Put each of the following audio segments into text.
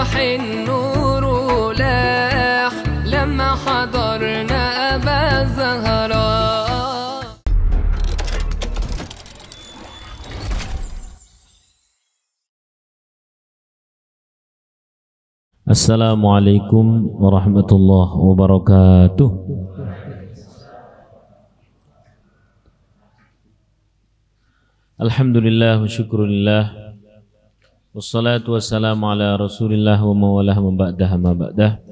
صباح النور لاح لما حضرنا أبا زهراء. Assalamualaikum warahmatullahi wabarakatuh. Alhamdulillah wa syukurillah, wassalatu wassalamu ala rasulillah wa mawalah ma ba'dah.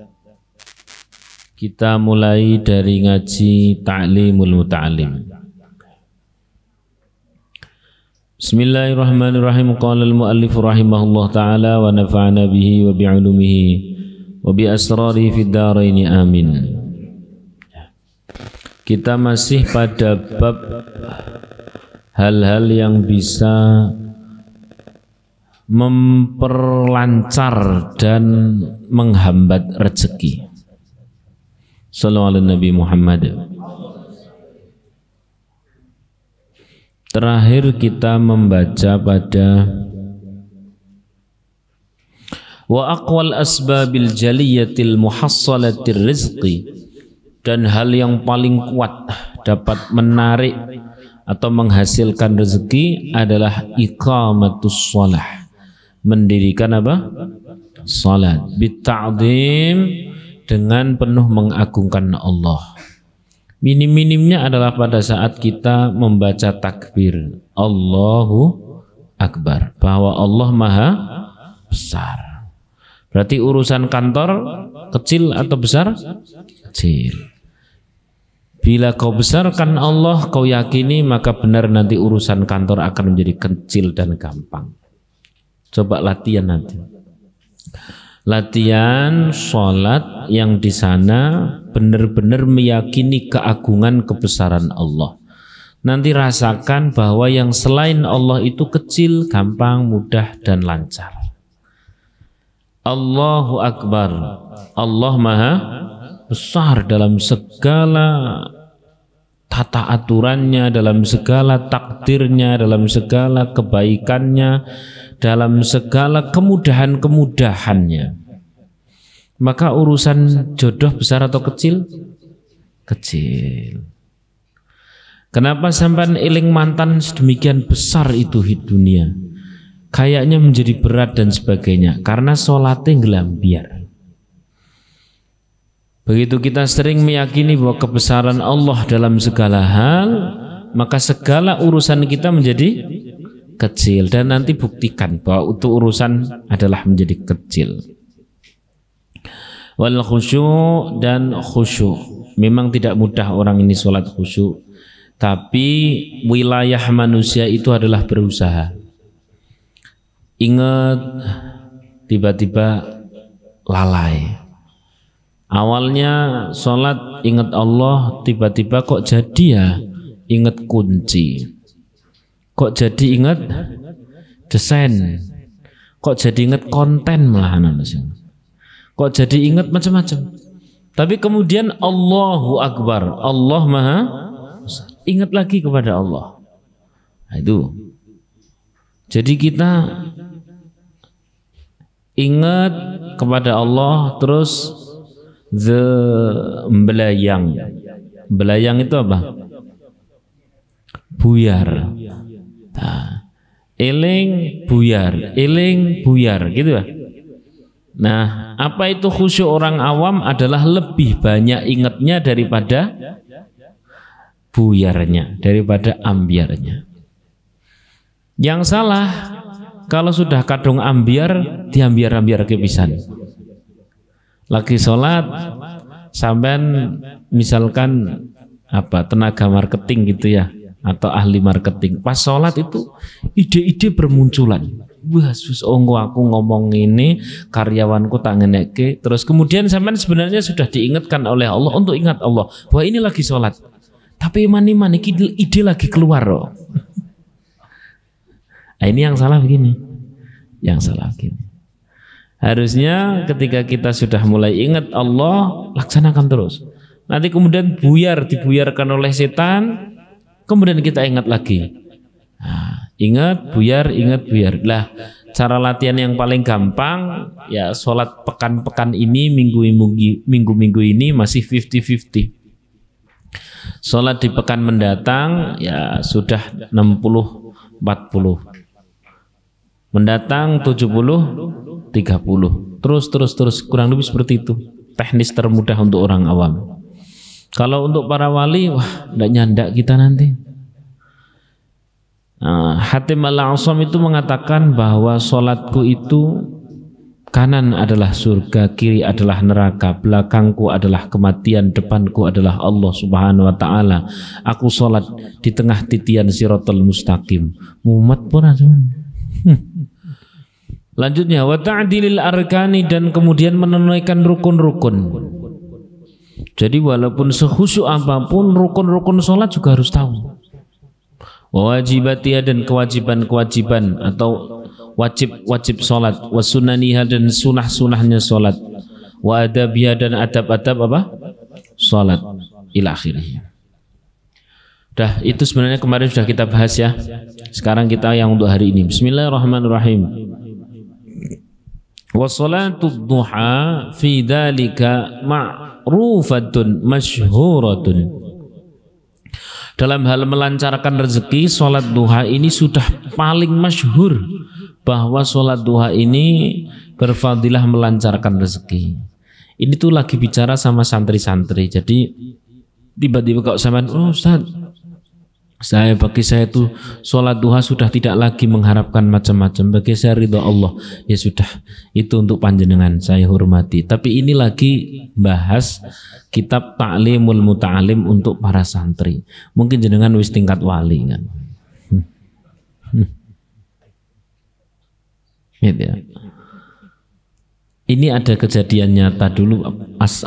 Kita mulai dari ngaji ta'limul muta'alim. Bismillahirrahmanirrahim. Qala al-muallif rahimahullah ta'ala wa nafa'ana bihi wa bi'ulumihi wa bi asrarihi fid dharaini amin. Kita masih pada bab hal-hal yang bisa memperlancar dan menghambat rezeki. Sallallahu alaihi Nabi Muhammad. Terakhir kita membaca pada wa aqwal asbabil jaliyatil muhassalatir rizqi, dan hal yang paling kuat dapat menarik atau menghasilkan rezeki adalah iqamatus shalah, mendirikan apa? Salat, bita'zim, dengan penuh mengagungkan Allah. Minim-minimnya adalah pada saat kita membaca takbir Allahu Akbar, bahwa Allah Maha Besar. Berarti urusan kantor kecil atau besar? Kecil. Bila kau besarkan Allah, kau yakini, maka benar nanti urusan kantor akan menjadi kecil dan gampang. Coba latihan nanti. Latihan sholat yang di sana benar-benar meyakini keagungan kebesaran Allah. Nanti rasakan bahwa yang selain Allah itu kecil, gampang, mudah, dan lancar. Allahu Akbar. Allah Maha Besar dalam segala tata aturannya, dalam segala takdirnya, dalam segala kebaikannya, dalam segala kemudahan-kemudahannya. Maka urusan jodoh besar atau kecil? Kecil. Kenapa sampai eling mantan sedemikian besar itu di dunia? Kayaknya menjadi berat dan sebagainya, karena sholatnya ngelambiar. Begitu kita sering meyakini bahwa kebesaran Allah dalam segala hal, maka segala urusan kita menjadi kecil. Dan nanti buktikan bahwa untuk urusan adalah menjadi kecil. Wal khusyuk, dan khusyuk. Memang tidak mudah orang ini sholat khusyuk, tapi wilayah manusia itu adalah berusaha. Ingat, tiba-tiba lalai. Awalnya sholat ingat Allah, tiba-tiba kok jadi ya ingat kunci, kok jadi ingat desain, kok jadi ingat konten, malahan kok jadi ingat macam-macam. Tapi kemudian Allahu Akbar, Allah Maha Besar, ingat lagi kepada Allah. Nah, itu jadi kita ingat kepada Allah, terus belayang. Belayang itu apa? Buyar. Nah, eling buyar, eling buyar, gitu ya. Nah, apa itu khusyuk orang awam? Adalah lebih banyak ingatnya daripada buyarnya, daripada ambiarnya. Yang salah kalau sudah kadung ambiar, diambiar-ambiar kepisan. Lagi sholat, sampean misalkan apa, tenaga marketing gitu ya, atau ahli marketing, pas sholat itu ide-ide bermunculan. Wah, aku ngomong ini, karyawanku tak ngenekke. Terus kemudian sampean sebenarnya sudah diingatkan oleh Allah untuk ingat Allah bahwa ini lagi sholat, tapi iman-iman ide lagi keluar loh. Nah, ini yang salah begini, yang salah begini. Harusnya ketika kita sudah mulai ingat Allah, laksanakan terus. Nanti kemudian dibuyarkan oleh setan, kemudian kita ingat lagi. Nah, ingat buyar. Lah, cara latihan yang paling gampang ya sholat pekan-pekan ini, minggu-minggu ini masih 50-50. Sholat di pekan mendatang ya sudah 60-40. Mendatang 70-30. Terus kurang lebih seperti itu. Teknis termudah untuk orang awam. Kalau untuk para wali, wah, tidak nyandak kita nanti. Hatim al-Asam itu mengatakan bahwa sholatku itu kanan adalah surga, kiri adalah neraka, belakangku adalah kematian, depanku adalah Allah Subhanahu wa taala. Aku sholat di tengah titian siratal mustaqim. Mumet pun ada. Lanjutnya wa ta'dilil arkani, dan kemudian menunaikan rukun-rukun. Jadi walaupun sekhusyuk apapun, rukun-rukun sholat juga harus tahu. Wajibatiyah, dan kewajiban-kewajiban atau wajib sholat, wasunaniha, dan sunah-sunahnya sholat, wa adabiyah, dan adab-adab apa? Sholat, ila akhirnya. Dah, itu sebenarnya kemarin sudah kita bahas ya. Sekarang kita yang untuk hari ini. Bismillahirrahmanirrahim. Wa sholatud duha fi dzalika ma'rufatun masyhuratun. Dalam hal melancarkan rezeki, sholat duha ini sudah paling masyhur, bahwa sholat duha ini berfadilah melancarkan rezeki. Ini tuh lagi bicara sama santri-santri. Jadi tiba-tiba kok sama, oh Ustaz, bagi saya itu sholat duha sudah tidak lagi mengharapkan macam-macam. Bagi saya ridho Allah. Ya sudah, itu untuk panjenengan, saya hormati. Tapi ini lagi bahas kitab Ta'limul Muta'alim untuk para santri. Mungkin jenengan wis tingkat wali kan. Gitu ya. Ini ada kejadian nyata dulu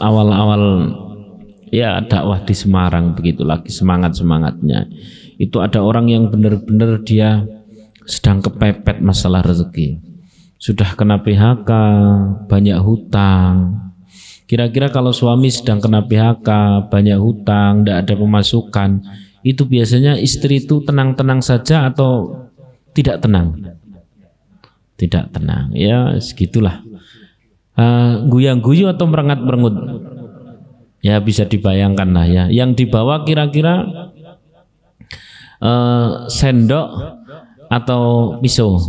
awal-awal ya dakwah di Semarang, begitu lagi semangat-semangatnya. Itu ada orang yang benar-benar dia sedang kepepet masalah rezeki. Sudah kena PHK, banyak hutang. Kira-kira kalau suami sedang kena PHK, banyak hutang, tidak ada pemasukan, itu biasanya istri itu tenang-tenang saja atau tidak tenang? Tidak tenang, ya segitulah. Guyang-guyu atau merengat-merengut? Ya bisa dibayangkan lah ya. Yang dibawa kira-kira sendok atau pisau?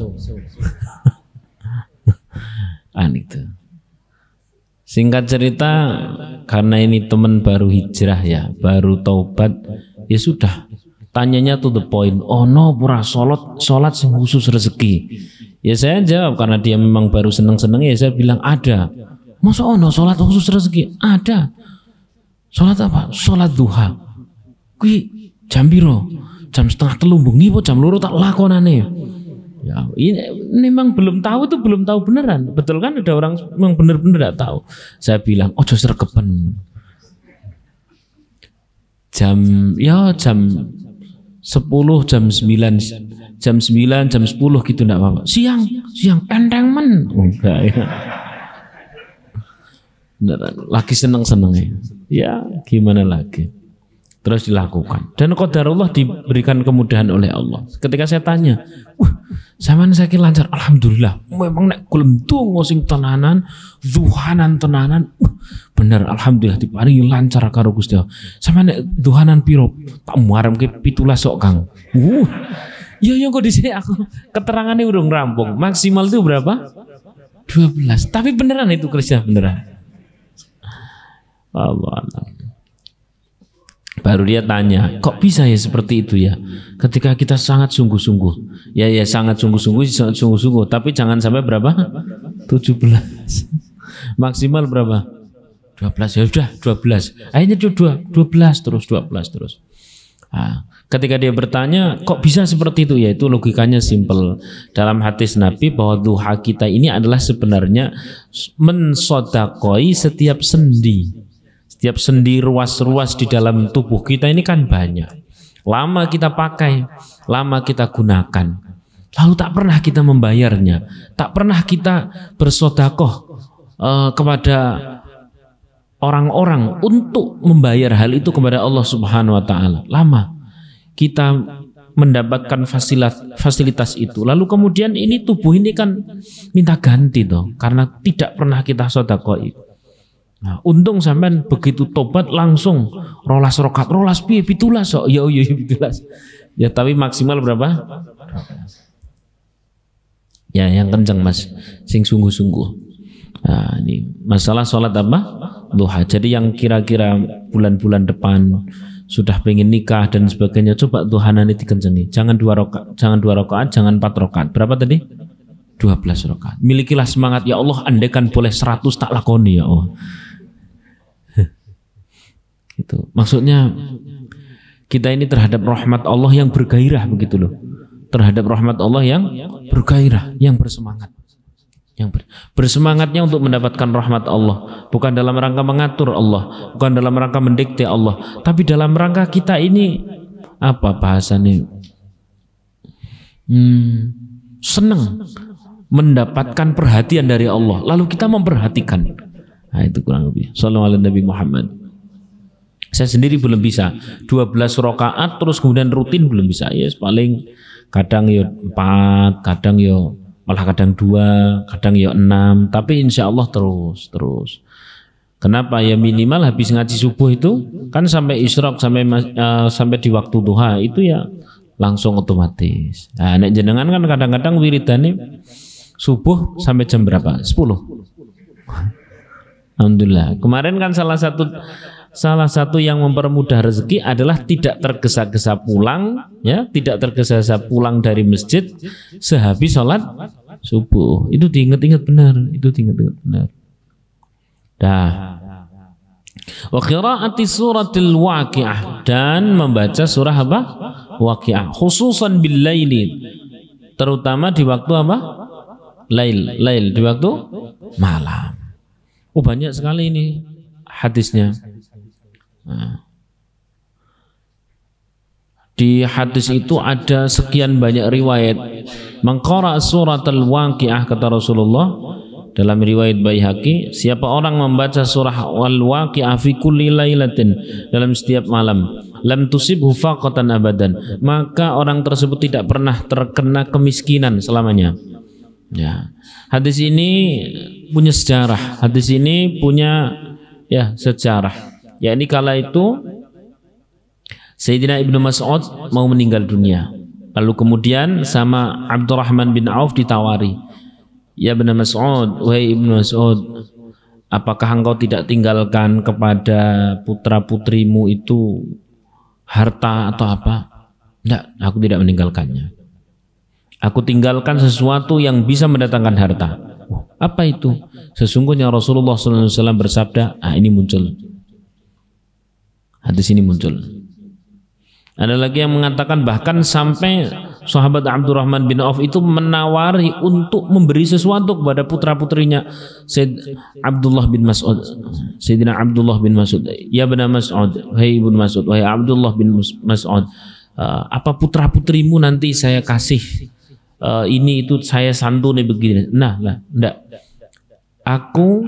Itu. Singkat cerita, karena ini teman baru hijrah ya, baru taubat, ya sudah. Tanyanya to the point. Oh no, pura sholat sing khusus rezeki. Ya saya jawab, karena dia memang baru seneng-seneng, ya saya bilang ada. Masa ono sholat khusus rezeki? Ada. Sholat apa? Sholat duha. Kui jam biro, jam 2:30 bengi po jam 2 tak lakonane. Ya, ini memang belum tahu, itu belum tahu beneran. Betul kan, ada orang yang benar-benar tidak tahu. Saya bilang, ojo sergepen. Jam 10, jam 9, jam 10 gitu enggak apa-apa. Siang enteng men. Enggak ya. Beneran, lagi seneng-senengnya. Ya, gimana lagi? Terus dilakukan. Dan qadarullah diberikan kemudahan oleh Allah. Ketika saya tanya, sampean saiki lancar, alhamdulillah. Memang nek kulem donga sing tenanan, duhanan tenanan, bener alhamdulillah diparingi lancar karo Gusti Allah. Sampean nek duhanan piro? Tak muaramke 17 sok, Kang. Ya kok dhisik aku keterangannya urung rampung. Maksimal itu berapa? 12. Tapi beneran itu Krisya, beneran. Allah. Baru dia tanya, kok bisa ya seperti itu ya? Ketika kita sangat sungguh-sungguh, ya sangat sungguh-sungguh, tapi jangan sampai berapa? 17. Maksimal berapa? 12, ya sudah 12. Akhirnya 12 terus. Nah, ketika dia bertanya, kok bisa seperti itu? Ya itu logikanya simpel. Dalam hadis Nabi bahwa duha kita ini adalah sebenarnya mensodakoi setiap sendi. Setiap sendi, ruas-ruas di dalam tubuh kita ini kan banyak. Lama kita pakai, lama kita gunakan. Lalu tak pernah kita membayarnya. Tak pernah kita bersodakoh kepada orang-orang untuk membayar hal itu kepada Allah Subhanahu wa ta'ala. Lama. Kita mendapatkan fasilitas itu, lalu kemudian ini tubuh ini kan minta ganti toh, karena tidak pernah kita sedekah. Nah, untung sampean begitu tobat langsung rolas rokat, rolas piye 17 kok. Ya 17. Ya tapi maksimal berapa? Ya yang kenceng Mas, sing sungguh-sungguh. Nah, ini masalah sholat apa? Duha. Jadi yang kira-kira bulan-bulan depan sudah pengen nikah dan sebagainya, coba duhanan ini dikencengi. Jangan 2 rakaat, jangan 4 rakaat. Berapa tadi? 12 rakaat. Milikilah semangat, ya Allah, andaikan boleh 100 tak lakoni ya Allah. Gitu. Maksudnya kita ini terhadap rahmat Allah yang bergairah begitu loh. Terhadap rahmat Allah yang bergairah, yang bersemangat. Bersemangatnya untuk mendapatkan rahmat Allah, bukan dalam rangka mengatur Allah, bukan dalam rangka mendikte Allah, tapi dalam rangka kita ini apa bahasanya, senang mendapatkan perhatian dari Allah, lalu kita memperhatikan. Nah, itu kurang lebih. Sallallahu alaihi Nabi Muhammad. Saya sendiri belum bisa 12 rakaat terus kemudian rutin, belum bisa. Ya paling kadang ya 4, kadang ya malah kadang 2, kadang ya 6, tapi insya Allah terus. Kenapa? Ya minimal habis ngaji subuh itu kan sampai isyraq, sampai di waktu duha itu ya langsung otomatis. Nah, nek jenengan kan kadang-kadang wiridane subuh sampai jam berapa? 10. Alhamdulillah. Kemarin kan salah satu yang mempermudah rezeki adalah tidak tergesa-gesa pulang, ya, tidak tergesa-gesa pulang dari masjid sehabis sholat subuh. Itu diingat-ingat benar, Dah. Wa qiraati suratil waqiah, dan membaca surah apa? Waqiah, khususan bil laili, terutama di waktu apa? Lail, di waktu malam. Oh, banyak sekali ini hadisnya. Nah, di hadis itu ada sekian banyak riwayat. Mengqara surat al-waqiah, kata Rasulullah dalam riwayat Baihaqi, siapa orang membaca surah al-waqiah fi kulli lailatin, dalam setiap malam, lam tusibhu faqatan abadan, maka orang tersebut tidak pernah terkena kemiskinan selamanya. Ya, hadis ini punya sejarah. Hadis ini punya sejarah. Ya, ini kala itu Sayyidina Ibnu Mas'ud mau meninggal dunia. Lalu kemudian sama Abdurrahman bin Auf ditawari, ya Ibnu Mas'ud, wahai Ibnu Mas'ud, apakah engkau tidak tinggalkan kepada putra-putrimu itu harta atau apa? Tidak, aku tidak meninggalkannya. Aku tinggalkan sesuatu yang bisa mendatangkan harta. Apa itu? Sesungguhnya Rasulullah SAW bersabda, ini muncul. Hadis ini muncul. Ada lagi yang mengatakan bahkan sampai sahabat Abdurrahman bin Auf itu menawari untuk memberi sesuatu kepada putra-putrinya Sayyidina Abdullah bin Mas'ud. Ya Ibnu Mas'ud, wahai Ibnu Mas'ud, wahai Abdullah bin Mas'ud, apa putra-putrimu nanti saya kasih ini itu saya santuni begini. Enggak. Aku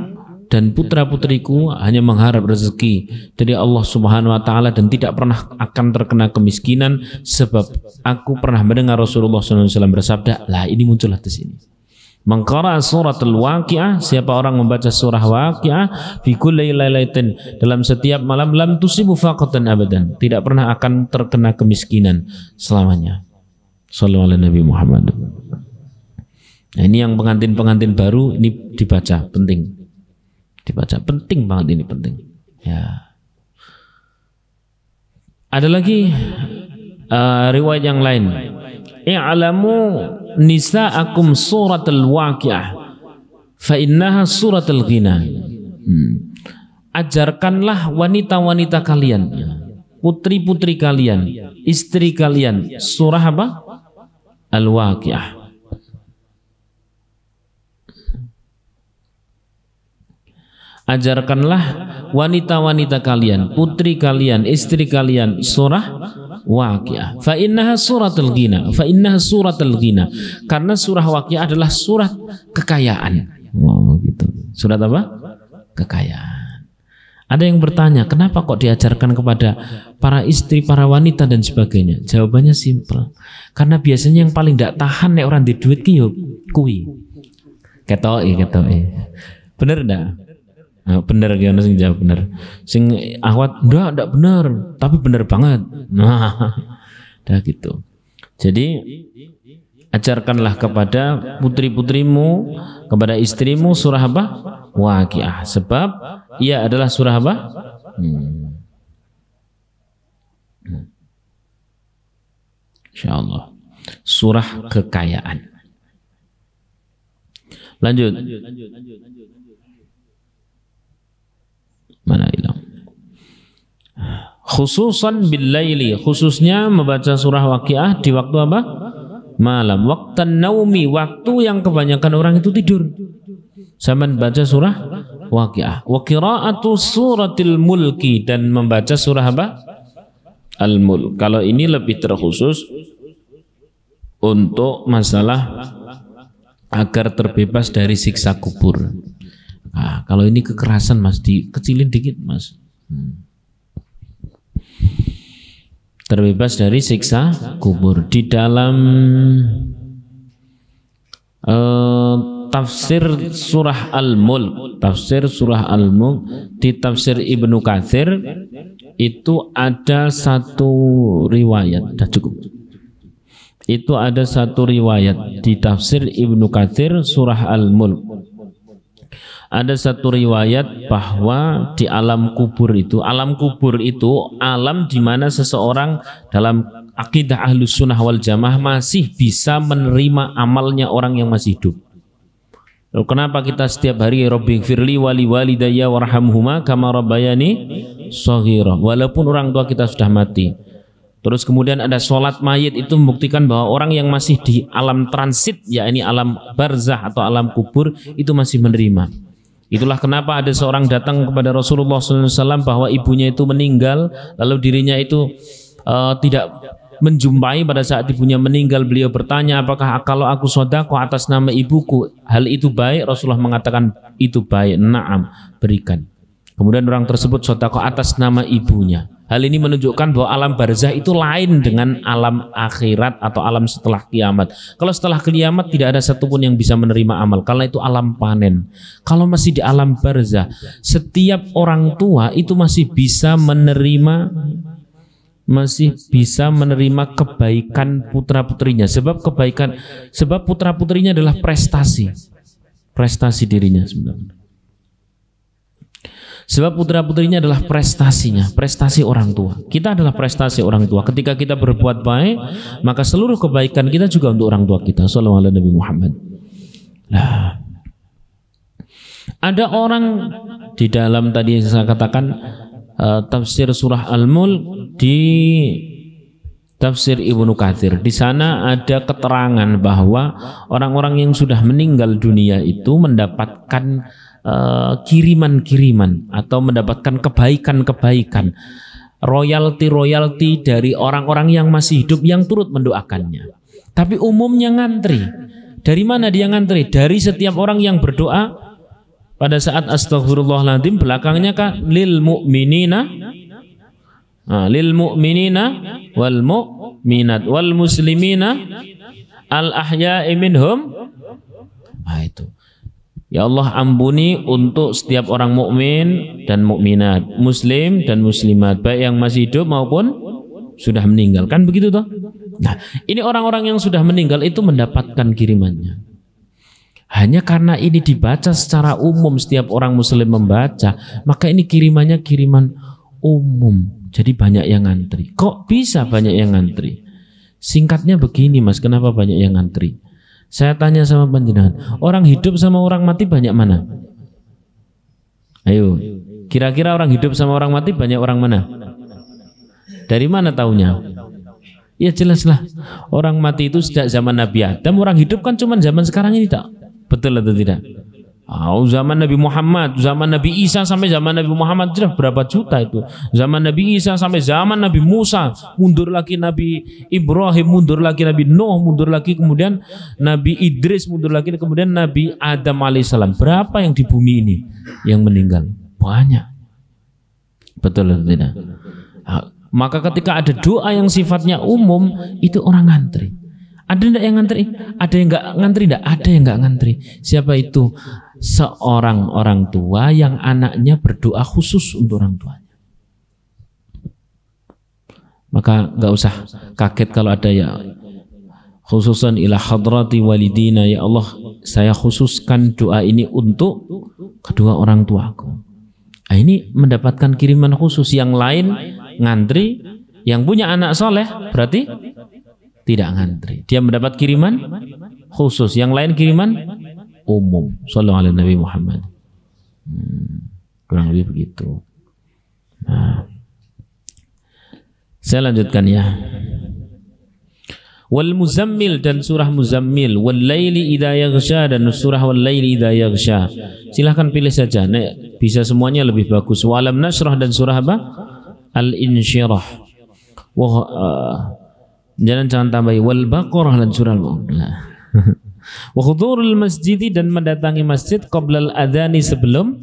dan putra-putriku hanya mengharap rezeki dari Allah Subhanahu wa taala dan tidak pernah akan terkena kemiskinan, sebab aku pernah mendengar Rasulullah SAW bersabda. Lah, ini muncul di sini. Mengqara suratul waqiah, siapa orang membaca surah waqiah fi kulli lailatin, dalam setiap malam, lam tusibu faqatan abadan, tidak pernah akan terkena kemiskinan selamanya. Sallallahu alaihi Nabi Muhammad. Nah, ini yang pengantin-pengantin baru ini dibaca, penting. Penting banget ini, penting. Ya. Ada lagi riwayat yang lain. I'lamu nisa'akum suratul waqiah fa innaha suratul ghina. Ajarkanlah wanita-wanita kalian, putri-putri kalian, istri kalian, surah apa? Al-Waqiah. Ajarkanlah wanita-wanita kalian, putri kalian, istri kalian, surah Waqiah. Fa innaha suratul ghina. Karena surah Waqiah adalah surat kekayaan. Oh, gitu. Surat apa? Kekayaan. Ada yang bertanya, kenapa kok diajarkan kepada para istri, para wanita dan sebagainya? Jawabannya simpel. Karena biasanya yang paling tidak tahan nek orang di duit ki yo kuwi. Ketoke. Bener enggak? Nah, bener ki ono sing jawab bener. Sing akhwat ndak bener, tapi bener banget. Nah, dah gitu. Jadi ajarkanlah kepada putri-putrimu, kepada istrimu surah apa? Waqiah. Sebab ia adalah surah apa? Insyaallah. Surah kekayaan. Lanjut. Mana hilang? Khususan bil laili, khususnya membaca surah Waqiah di waktu apa? Malam. Waktu naumi, waktu yang kebanyakan orang itu tidur. Zaman baca surah Waqiah. Wa qira'atu suratil mulki, dan membaca surah apa? Al-Mulk. Kalau ini lebih terkhusus untuk masalah agar terbebas dari siksa kubur. Nah, kalau ini kekerasan Mas, dikecilin dikit Mas. Terbebas dari siksa kubur. Di dalam tafsir surah Al-Mulk, tafsir surah Al-Mulk di tafsir Ibnu Katsir itu ada satu riwayat, dah cukup. Itu ada satu riwayat di tafsir Ibnu Katsir surah Al-Mulk. Ada satu riwayat bahwa di alam kubur itu alam di mana seseorang dalam akidah Ahlus Sunnah wal Jamaah masih bisa menerima amalnya orang yang masih hidup. Lalu kenapa kita setiap hari Rabbighfirli wali walidayya warhamhuma kama rabbayani shaghira, walaupun orang tua kita sudah mati. Terus kemudian ada sholat mayit, itu membuktikan bahwa orang yang masih di alam transit, yakni alam barzah atau alam kubur, itu masih menerima. Itulah kenapa ada seorang datang kepada Rasulullah SAW bahwa ibunya itu meninggal, lalu dirinya itu tidak menjumpai pada saat ibunya meninggal. Beliau bertanya, apakah kalau aku sedekah atas nama ibuku, hal itu baik? Rasulullah mengatakan itu baik. Naam, berikan. Kemudian orang tersebut sedekah atas nama ibunya. Hal ini menunjukkan bahwa alam barzah itu lain dengan alam akhirat atau alam setelah kiamat. Kalau setelah kiamat tidak ada satupun yang bisa menerima amal, karena itu alam panen. Kalau masih di alam barzah, setiap orang tua itu masih bisa menerima kebaikan putra-putrinya. Sebab putra-putrinya adalah prestasi dirinya sebenarnya. Sebab putra-putrinya adalah prestasi orang tua. Kita adalah prestasi orang tua. Ketika kita berbuat baik, maka seluruh kebaikan kita juga untuk orang tua kita. Sallallahu alaihi Nabi Muhammad. Nah, ada orang di dalam tadi yang saya katakan tafsir surah Al-Mulk di tafsir Ibnu Katsir. Di sana ada keterangan bahwa orang-orang yang sudah meninggal dunia itu mendapatkan kiriman-kiriman atau mendapatkan kebaikan-kebaikan, royalti dari orang-orang yang masih hidup yang turut mendoakannya. Tapi umumnya ngantri. Dari mana dia ngantri? Dari setiap orang yang berdoa pada saat astagfirullahaladzim, belakangnya kan lil mu'minina wal mu'minat wal muslimina al ahya'i minhum. Nah, itu. Ya Allah, ampuni untuk setiap orang mukmin dan mukminat, muslim dan muslimat, baik yang masih hidup maupun sudah meninggal. Kan begitu toh? Nah, ini orang-orang yang sudah meninggal itu mendapatkan kirimannya. Hanya karena ini dibaca secara umum, setiap orang muslim membaca, maka ini kirimannya kiriman umum. Jadi banyak yang ngantri. Kok bisa banyak yang ngantri? Singkatnya begini Mas, kenapa banyak yang ngantri? Saya tanya sama panjenengan, orang hidup sama orang mati banyak mana? Ayo, kira-kira orang hidup sama orang mati banyak orang mana? Dari mana taunya? Ya jelaslah, orang mati itu sejak zaman Nabi Adam, orang hidup kan cuma zaman sekarang ini tak? Betul atau tidak? Zaman Nabi Muhammad, zaman Nabi Isa sampai zaman Nabi Muhammad sudah berapa juta itu. Zaman Nabi Isa sampai zaman Nabi Musa, mundur lagi Nabi Ibrahim, mundur lagi Nabi Nuh, mundur lagi kemudian Nabi Idris, mundur lagi kemudian Nabi Adam alaihissalam. Berapa yang di bumi ini yang meninggal? Banyak. Betul atau tidak? Maka ketika ada doa yang sifatnya umum, itu orang ngantri. Ada enggak yang ngantri? Ada yang enggak ngantri enggak? Ada yang enggak ngantri. Siapa itu? Seorang orang tua yang anaknya berdoa khusus untuk orang tuanya. Maka enggak usah kaget kalau ada ya khususan ila hadrati walidina, ya Allah saya khususkan doa ini untuk kedua orang tuaku. Nah, ini mendapatkan kiriman khusus. Yang lain ngantri, yang punya anak soleh berarti tidak ngantri. Dia mendapat kiriman khusus. Yang lain kiriman umum. Sallallahu alaihi Nabi Muhammad. Kurang lebih begitu. Nah, saya lanjutkan ya. Wal Muzammil dan surah Muzammil, wal laili idza yaghsha dan surah wal laili idza yaghsha. Silahkan pilih saja. Nek bisa semuanya lebih bagus. Wa alam nasrah dan surah apa? Al-Insyirah. Jangan tambahi wal Baqarah dan surah Al-Baqarah. Wa hudurul masjid dan mendatangi masjid qabla al-adzani sebelum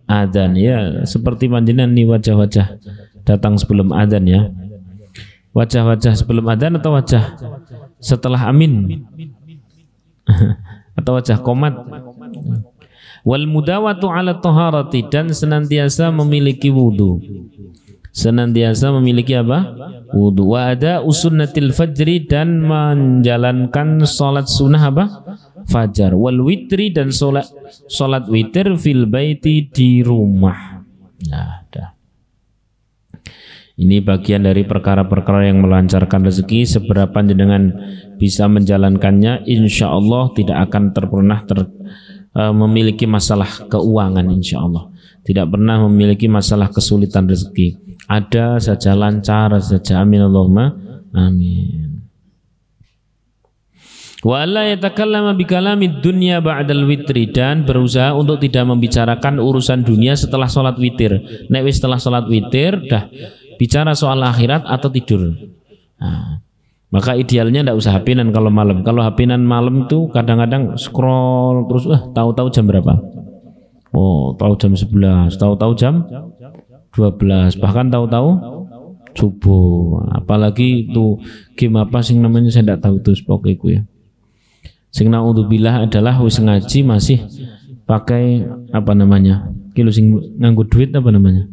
adzan ya, seperti panjenengan nih wajah-wajah datang sebelum adzan ya. Wajah-wajah sebelum adzan atau wajah setelah amin atau wajah qomat. Wal mudawatu ala taharati dan senantiasa memiliki wudu. Senantiasa memiliki apa? Wudu. Wa ada usunnatil fajri dan menjalankan salat sunnah apa? Fajar. Wal witri dan salat witir fil baiti di rumah. Nah, dah. Ini bagian dari perkara-perkara yang melancarkan rezeki. Seberapa jenengan bisa menjalankannya, insya Allah tidak akan pernah memiliki masalah keuangan, insya Allah. Tidak pernah memiliki masalah kesulitan rezeki. Ada saja, lancar saja. Amin Allahumma amin. Wa alla yatakallama bi kalamid dunya ba'dal witri dan berusaha untuk tidak membicarakan urusan dunia setelah sholat witir. Nek wis setelah sholat witir dah bicara soal akhirat atau tidur. Nah, maka idealnya tidak usah hapinan kalau malam. Kalau hapinan malam itu kadang-kadang scroll terus, tahu-tahu jam berapa? Oh, tahu jam 11, tahu-tahu jam 12, bahkan tahu-tahu subuh. Apalagi itu game apa sing namanya saya tidak tahu tuh pokoknya ya. Sing naudzubillah adalah wis ngaji masih pakai apa namanya? Kilo sing nganggo duit apa namanya?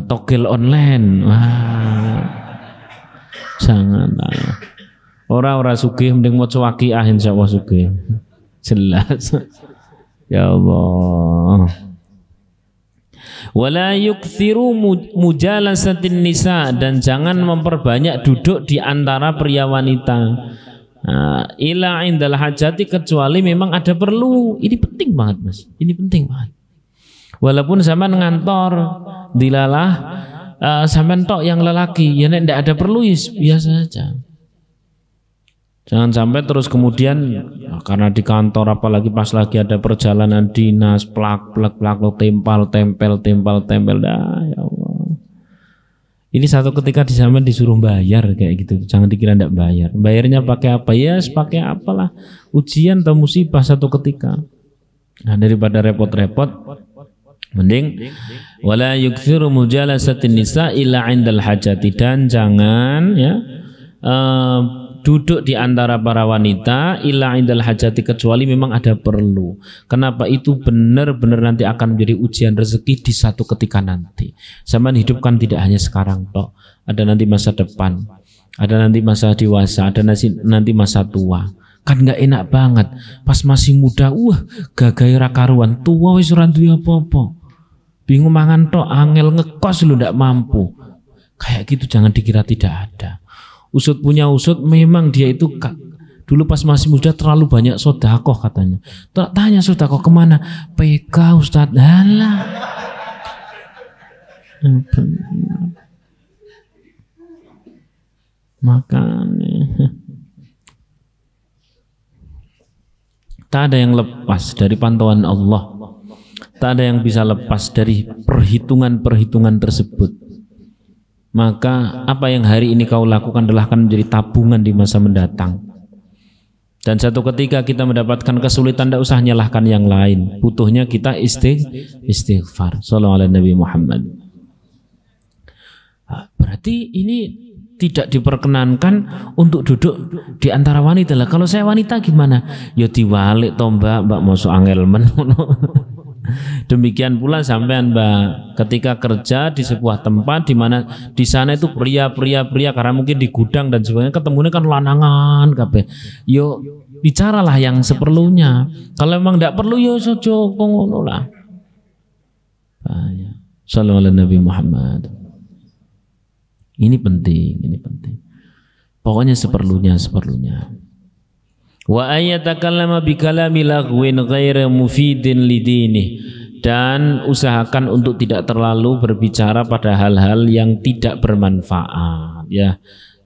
Togel online. Wah, jangan orang sugih mending maca waqiah insyaallah sugih jelas. Ya Allah. Wala yukthiru mujalasatin nisa dan jangan memperbanyak duduk di antara pria wanita. Ila indal hajati kecuali memang ada perlu. Ini penting banget Mas. Ini penting banget. Walaupun sampean ngantor dilalah sampean tok yang lelaki ya nek ndak ada perlu biasa saja. Jangan sampai terus kemudian karena di kantor apalagi pas lagi ada perjalanan dinas plak tempel dah ya Allah. Ini satu ketika di zaman disuruh bayar kayak gitu. Jangan dikira ndak bayar. Bayarnya pakai apa? Ya pakai apalah. Ujian atau musibah satu ketika. Nah, daripada repot-repot mending wala yukthiru mujalasatin nisa illa indal hajati dan jangan ya duduk di antara para wanita illa indal hajati kecuali memang ada perlu. Kenapa? Itu benar-benar nanti akan menjadi ujian rezeki di satu ketika nanti. Zaman hidup kan tidak hanya sekarang toh. Ada nanti masa depan, ada nanti masa dewasa, ada nanti masa tua. Kan nggak enak banget. Pas masih muda, gagai ra karuan, tua wis ora duwe apa-apa. Bingung mangan tok, angel ngekos lu ndak mampu. Kayak gitu jangan dikira tidak ada. Usut punya usut, memang dia itu dulu pas masih muda terlalu banyak sodakoh katanya. Tanya sodakoh kemana? PK Ustadz. Halah. Makanya tak ada yang lepas dari pantauan Allah. Tak ada yang bisa lepas dari perhitungan-perhitungan tersebut. Maka apa yang hari ini kau lakukan adalah akan menjadi tabungan di masa mendatang. Dan satu ketika kita mendapatkan kesulitan, tidak usah nyalahkan yang lain. Butuhnya kita istighfar. Sallallahu alaihi Nabi Muhammad. Berarti ini tidak diperkenankan untuk duduk di antara wanita lah. Kalau saya wanita gimana? Ya diwalik toh mbak masuk angel men. Demikian pula sampean mbak, ketika kerja di sebuah tempat di mana di sana itu pria karena mungkin di gudang dan sebagainya, ketemunya kan lanangan kabeh. Yo bicaralah yang seperlunya. Kalau memang tidak perlu yo sojo ngono lah. Sallallahu alaihi Nabi Muhammad. Ini penting. Pokoknya seperlunya. Wa ayatakallama bi kalami laghwin ghairu mufidin lidini, dan usahakan untuk tidak terlalu berbicara pada hal-hal yang tidak bermanfaat ya.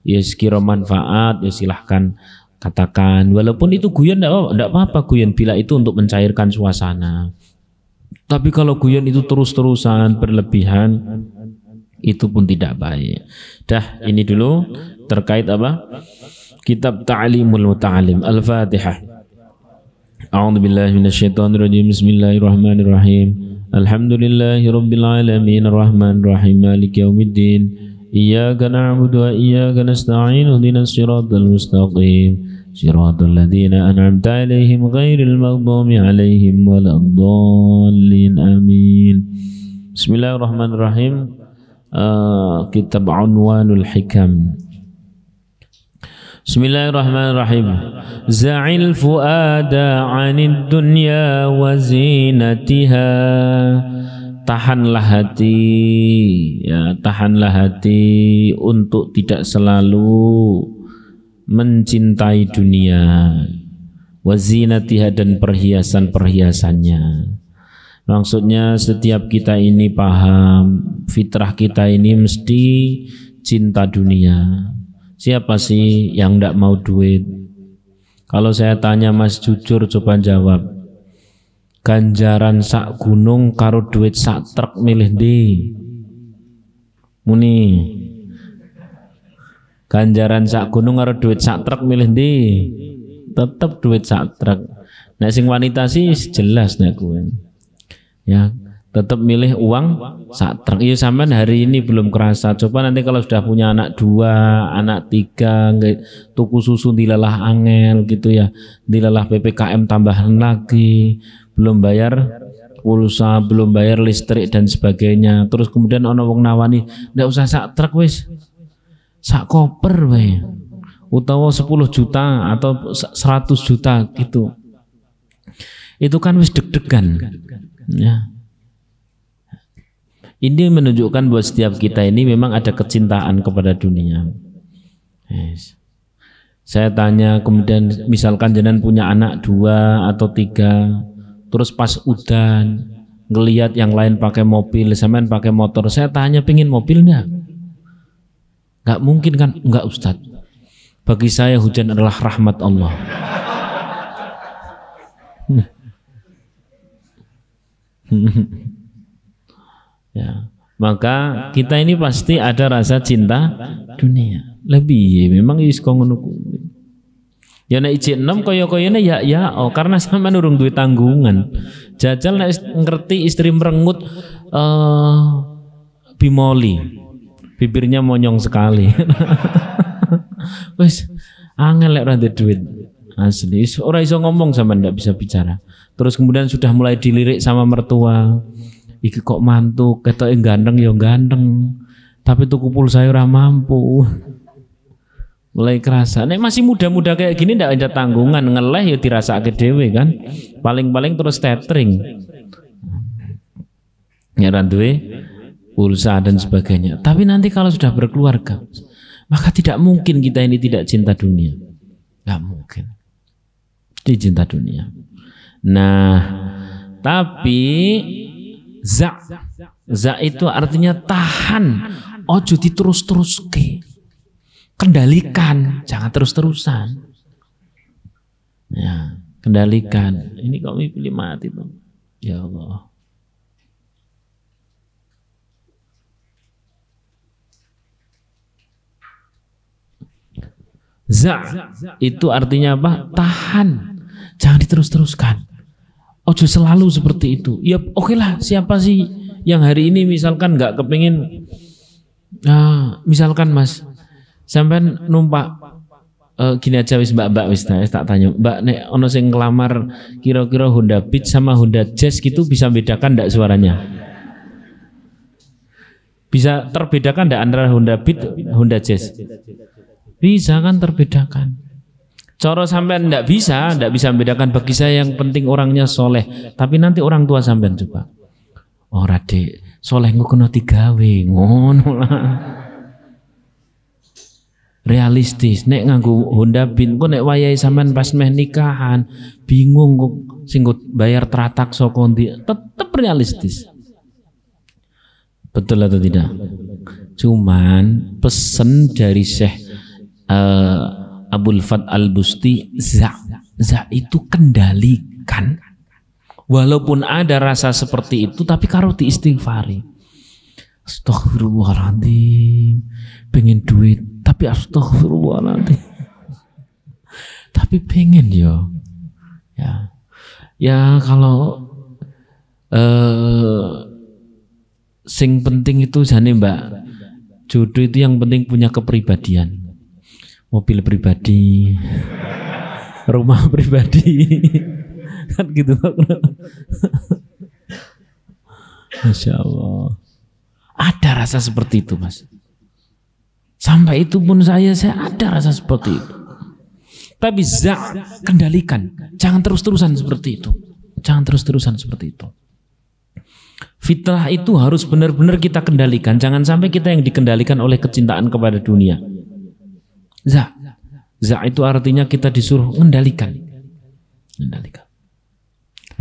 Ya sekira manfaat ya silahkan katakan, walaupun itu guyon enggak apa-apa guyon bila itu untuk mencairkan suasana. Tapi kalau guyon itu terus-terusan berlebihan, itu pun tidak baik. Dah, ini dulu terkait apa? Kitab Ta'limul Muta'allim. Al-Fatihah. A'udzu billahi minasyaitonir rajim. Bismillahirrahmanirrahim. Alhamdulillahi rabbil alamin arrahmanir rahim maliki yaumiddin. Iyyaka na'budu wa iyyaka nasta'in. Ihdinas siratal mustaqim. Siratal ladzina an'amta 'alaihim ghairil maghdubi 'alaihim waladdallin. Amin. Bismillahirrahmanirrahim. Kitab Unwanul Hikam. Bismillahirrahmanirrahim. Za'il fuada 'anid dunya wa zinatiha. Tahanlah hati, ya, tahanlah hati untuk tidak selalu mencintai dunia, wa zinatiha, dan perhiasan-perhiasannya. Maksudnya setiap kita ini paham, fitrah kita ini mesti cinta dunia. Siapa sih yang tidak mau duit? Kalau saya tanya Mas jujur coba jawab. Ganjaran sak gunung karo duit sak truk milih ndi? Muni. Ganjaran sak gunung karo duit sak truk milih ndi? Tetep duit sak truk. Nek sing wanita sih jelas nek kowe. Ya, tetap milih uang sak truk. Iya sampean hari ini belum kerasa. Coba nanti kalau sudah punya anak 2, anak 3, tuku susu dilelah angel gitu ya. Dilelah PPKM tambahan lagi, belum bayar pulsa, belum bayar listrik dan sebagainya. Terus kemudian ono wong nawani, ndak usah sak truk wis. Sak koper wae. Utawa 10 juta atau 100 juta gitu. Itu kan wis deg-degan. Ya. Ini menunjukkan bahwa setiap kita ini memang ada kecintaan kepada dunia. Yes. Saya tanya kemudian misalkan jenengan punya anak 2 atau 3, terus pas udan ngelihat yang lain pakai mobil, sampean pakai motor, saya tanya pengin mobil enggak? Enggak mungkin kan? Enggak Ustadz. Bagi saya hujan adalah rahmat Allah. Ya, maka kita ini pasti ada rasa cinta dunia. Lebih memang is ngono kuwi. Ya nek ijek enom kaya-kayane ya karena sampean urung duwe tanggungan. Jajal nek ngerti istri merengut bimoli. Bibirnya monyong sekali. Wes angel lek ora ndek duit. Asli ora iso ngomong sampean ndak bisa bicara. Terus kemudian sudah mulai dilirik sama mertua. Iki kok mantu, ketoke ganteng ya ganteng. Tapi tuku pulsa ora mampu. Mulai kerasa. Nek masih muda-muda kayak gini ndak ada tanggungan, ngeleh ya dirasake dhewe kan. Paling-paling terus tethering. Nyaran duwe pulsa dan sebagainya. Tapi nanti kalau sudah berkeluarga, maka tidak mungkin kita ini tidak cinta dunia. Enggak mungkin. Dia cinta dunia. Nah, tapi za itu artinya tahan, ojo diterus-teruske, kendalikan, jangan terus-terusan. Ya, kendalikan. Ini kok pilih mati tuh, ya Allah. Itu artinya apa? Tahan, jangan diterus-teruskan. Ojo selalu seperti itu. Ya oke lah, siapa sih yang hari ini misalkan nggak kepingin, misalkan Mas, sampean numpak gini aja wis mbak wis tak tanya mbak, nek ono sing ngelamar kira-kira Honda Beat sama Honda Jazz gitu bisa bedakan ndak suaranya? Bisa terbedakan ndak antara Honda Beat Honda Jazz? Bisa kan terbedakan. Coro sampean ndak bisa membedakan. Bagi saya yang penting orangnya soleh. Tapi nanti orang tua sampean coba, ora Dek, soleh ngono digawe ngono lah. Realistis, nek nganggo Honda Beat kok nek wayahe sampean pas meh nikahan bingung kok sing bayar tratak saka ndi, tetep realistis. Betul atau tidak? Cuman pesen dari Syekh Abul Fat Al-Busti, za itu kendalikan. Walaupun ada rasa seperti itu, tapi karo diistighfari. Astaghfirullahaladzim, pengen duit tapi astaghfirullahaladzim, tapi pengen ya kalau sing penting itu jane Mbak, jodoh itu yang penting punya kepribadian, mobil pribadi, rumah pribadi, kan gitu. Masya Allah, ada rasa seperti itu Mas. Sampai itu pun saya ada rasa seperti itu. Tapi kendalikan, jangan terus-terusan seperti itu. Jangan terus-terusan seperti itu. Fitrah itu harus benar-benar kita kendalikan. Jangan sampai kita yang dikendalikan oleh kecintaan kepada dunia. Itu artinya kita disuruh mengendalikan.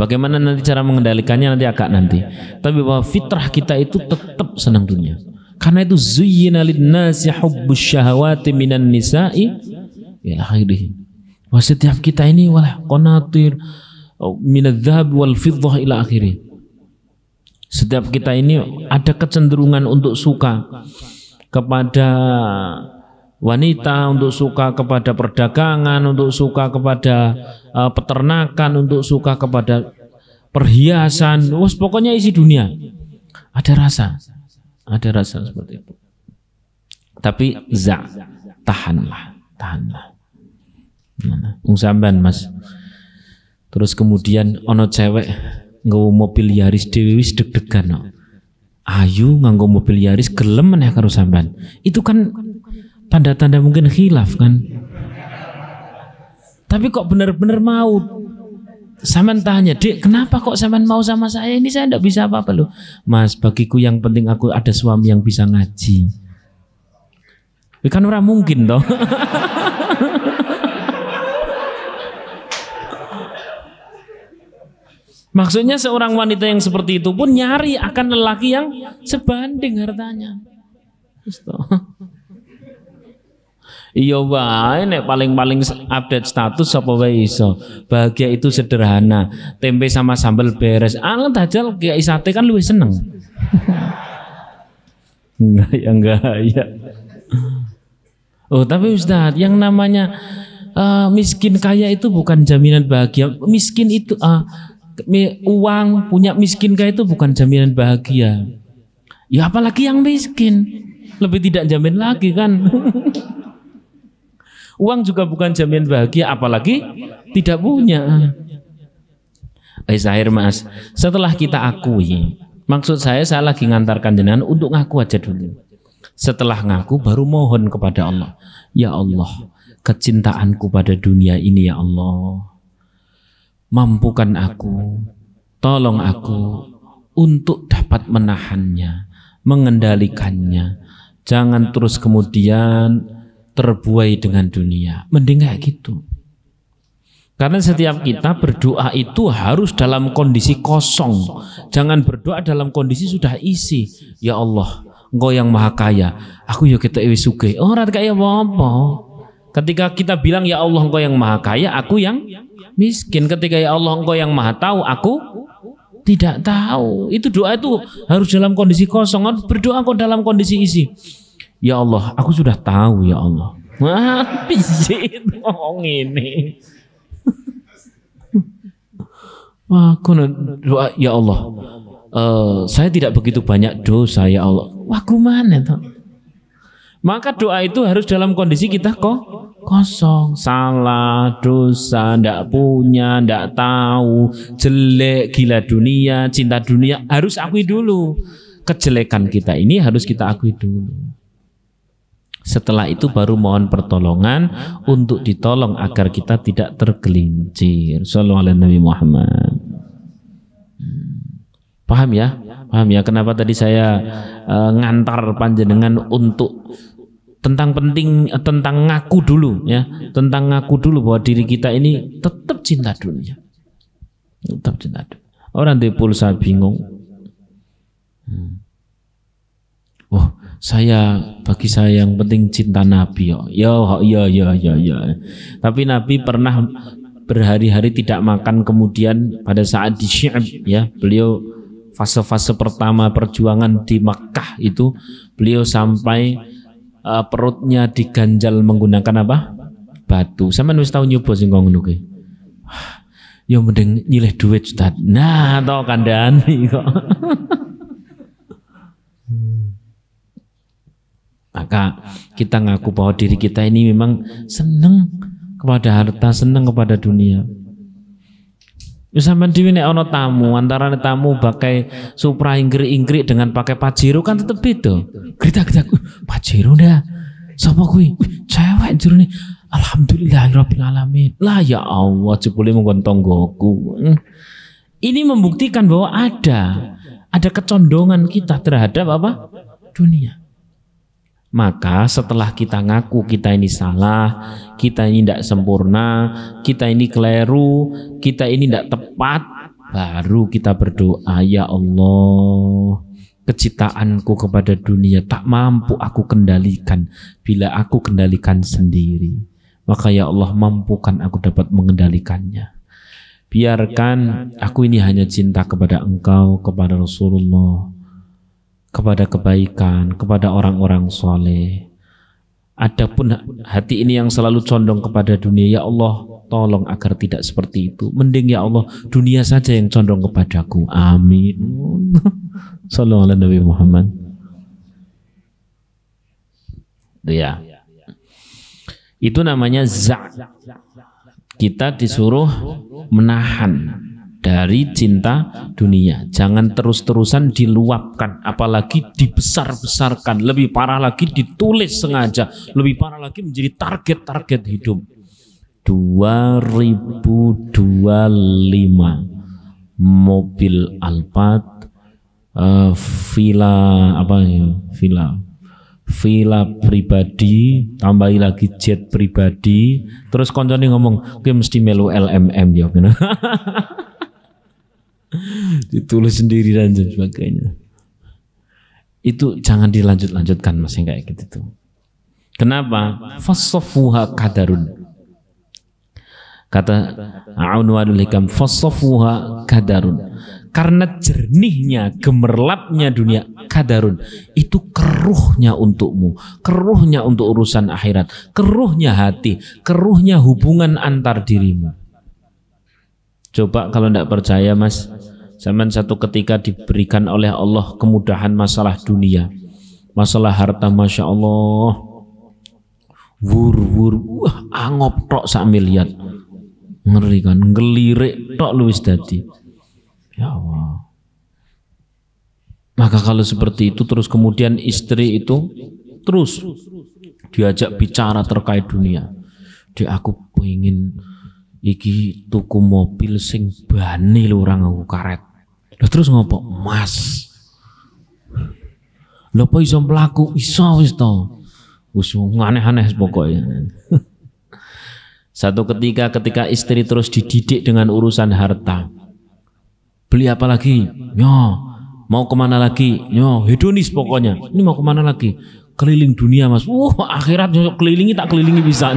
Bagaimana nanti cara mengendalikannya nanti. Tapi bahwa fitrah kita itu tetap senang dunia. Karena itu zuyyina lin-nasi hubbus syahawati minan nisa'i ila akhirih. Wah, setiap kita ini wala qanatir minadz-dzahab wal fiddah ila akhirih. Setiap kita ini ada kecenderungan untuk suka kepada wanita, untuk suka kepada perdagangan, untuk suka kepada peternakan, untuk suka kepada perhiasan. Wah, pokoknya isi dunia. Ada rasa seperti itu. Tapi tahanlah. Sampean Mas. Terus kemudian ono cewek nggawa mobil Yaris dhewe wis deg-degan no. Ayu nganggo mobil Yaris gelem meneh karo sampean. Itu kan tanda-tanda mungkin khilaf kan. Tapi kok benar-benar mau. Sampean tanya, Dek, kenapa kok sampean mau sama saya? Ini saya tidak bisa apa-apa loh. Mas, bagiku yang penting aku ada suami yang bisa ngaji. Kan orang mungkin toh. Maksudnya seorang wanita yang seperti itu pun nyari akan lelaki yang sebanding hartanya. Iya wae nek paling-paling update status apa wae iso. Bahagia itu sederhana, tempe sama sambal beres. Anget dajal kayak sate kan luwih seneng. Enggak ya. Oh, tapi Ustaz, yang namanya miskin kaya itu bukan jaminan bahagia. Miskin itu uang punya miskin kaya itu bukan jaminan bahagia. Ya apalagi yang miskin, lebih tidak jamin lagi kan. Uang juga bukan jaminan bahagia, apalagi tidak punya. Zahir Mas, setelah kita akui, maksud saya lagi ngantarkan jenengan untuk ngaku aja dulu. Setelah ngaku baru mohon kepada Allah. Ya Allah, kecintaanku pada dunia ini ya Allah, mampukan aku, tolong aku untuk dapat menahannya, mengendalikannya. Jangan terus kemudian terbuai dengan dunia. Mending kayak gitu. Karena setiap kita berdoa itu harus dalam kondisi kosong. Jangan berdoa dalam kondisi sudah isi. Ya Allah, Engkau yang maha kaya, aku ya kita wis sugih. Ora kaya apa-apa. Ketika kita bilang ya Allah Engkau yang maha kaya, aku yang miskin. Ketika ya Allah Engkau yang maha tahu, aku tidak tahu. Itu doa itu harus dalam kondisi kosong. Harus berdoa kok dalam kondisi isi. Ya Allah, aku sudah tahu ya Allah. Wah, piye wong ngene. Wah, doa ya Allah. Saya tidak begitu banyak dosa ya Allah. Wah, gimana toh? Maka doa itu harus dalam kondisi kita kosong, salah, dosa, ndak punya, ndak tahu, jelek, gila dunia, cinta dunia, harus akui dulu. Kejelekan kita ini harus kita akui dulu. Setelah itu baru mohon pertolongan untuk ditolong agar kita tidak tergelincir. Shallallahu alaihi Nabi Muhammad. Paham ya? Paham ya kenapa tadi saya ngantar panjenengan untuk tentang ngaku dulu ya, tentang ngaku dulu bahwa diri kita ini tetap cinta dunia. Tetap cinta dunia. Orang di pulsa bingung. Oh, bagi saya yang penting cinta Nabi ya. Tapi Nabi pernah berhari-hari tidak makan, kemudian pada saat di Syi'ab ya, beliau fase-fase pertama perjuangan di Makkah itu beliau sampai perutnya diganjal menggunakan apa? Batu. Sampeyan wis tau nyoba sing ngono kuwi. Ya mending nyilih duit Ustaz. Nah, to kandhani kok. Maka kita ngaku bahwa diri kita ini memang seneng kepada harta, seneng kepada dunia. Sampeyan dhewe nek ana tamu, antara tamu pakai Supra ingkrik-ingkrik dengan pakai Pajero kan tetep beda. Grita-grita, Pajero dah. Sapa kuwi? Cewek jerone. Alhamdulillahirabbil alamin. Lah ya Allah, jebule monggon tanggoku. Ini membuktikan bahwa ada kecondongan kita terhadap apa? Dunia. Maka setelah kita ngaku kita ini salah, kita ini tidak sempurna, kita ini keliru, kita ini tidak tepat, baru kita berdoa, ya Allah, kecintaanku kepada dunia tak mampu aku kendalikan. Bila aku kendalikan sendiri, maka ya Allah mampukan aku dapat mengendalikannya. Biarkan aku ini hanya cinta kepada Engkau, kepada Rasulullah, kepada kebaikan, kepada orang-orang soleh. Adapun hati ini yang selalu condong kepada dunia, ya Allah tolong agar tidak seperti itu. Mending ya Allah dunia saja yang condong kepadaku. Amin. Sallallahu alaihi Nabi Muhammad. Ya. Itu namanya za'. Kita disuruh menahan dari cinta dunia. Jangan terus-terusan diluapkan, apalagi dibesar-besarkan. Lebih parah lagi ditulis sengaja. Lebih parah lagi menjadi target-target hidup. 2025 mobil Alphard, villa pribadi, tambahi lagi jet pribadi. Terus koncone ngomong, "Kowe mesti melu LMM ya." Ditulis sendiri dan sebagainya. Itu jangan dilanjutkan Mas yang kayak gitu tuh. Kenapa? Fassafuha kadarun. Kata A'unwadul Hikam, fassafuha kadarun. Karena jernihnya, gemerlapnya dunia, kadarun. Itu keruhnya untukmu, keruhnya untuk urusan akhirat, keruhnya hati, keruhnya hubungan antar dirimu. Coba kalau tidak percaya Mas, zaman satu ketika diberikan oleh Allah kemudahan masalah dunia, masalah harta, Masya Allah, wah angop tok sak miliar, ngeri kan, ngelirik tok luwis dadi. Ya Allah. Maka kalau seperti itu terus kemudian istri itu terus diajak bicara terkait dunia. Aku pengen iki tuku mobil sing bane lho orang aku karet. Lah terus ngopo? Mas. Lha apa iso mlaku? Iso wis to. Wis aneh-aneh pokoknya. Satu ketika istri terus dididik dengan urusan harta. Beli apa lagi? Yo, mau kemana lagi? Yo, hedonis pokoknya. Ini mau kemana lagi? Keliling dunia Mas. Akhirat kelilingi tak kelilingi bisa.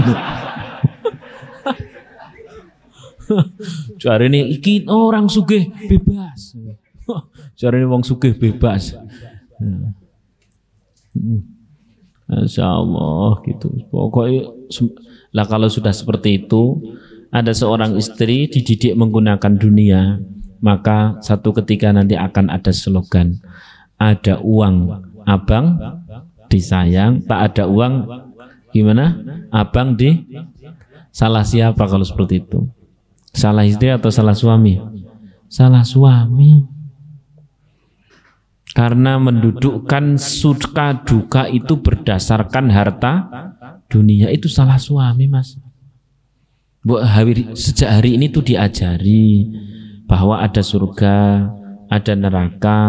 Jare ini iki orang sugih bebas. Jare ini wong sugih bebas. Masya Allah gitu. Pokoknya lah kalau sudah seperti itu, ada seorang istri dididik menggunakan dunia, maka satu ketika nanti akan ada slogan, ada uang abang disayang, tak ada uang gimana? Abang di salah siapa kalau seperti itu? Salah istri atau salah suami? Salah suami. Karena mendudukkan suka duka itu berdasarkan harta dunia, itu salah suami, Mas. Sejak hari ini tuh diajari bahwa ada surga, ada neraka,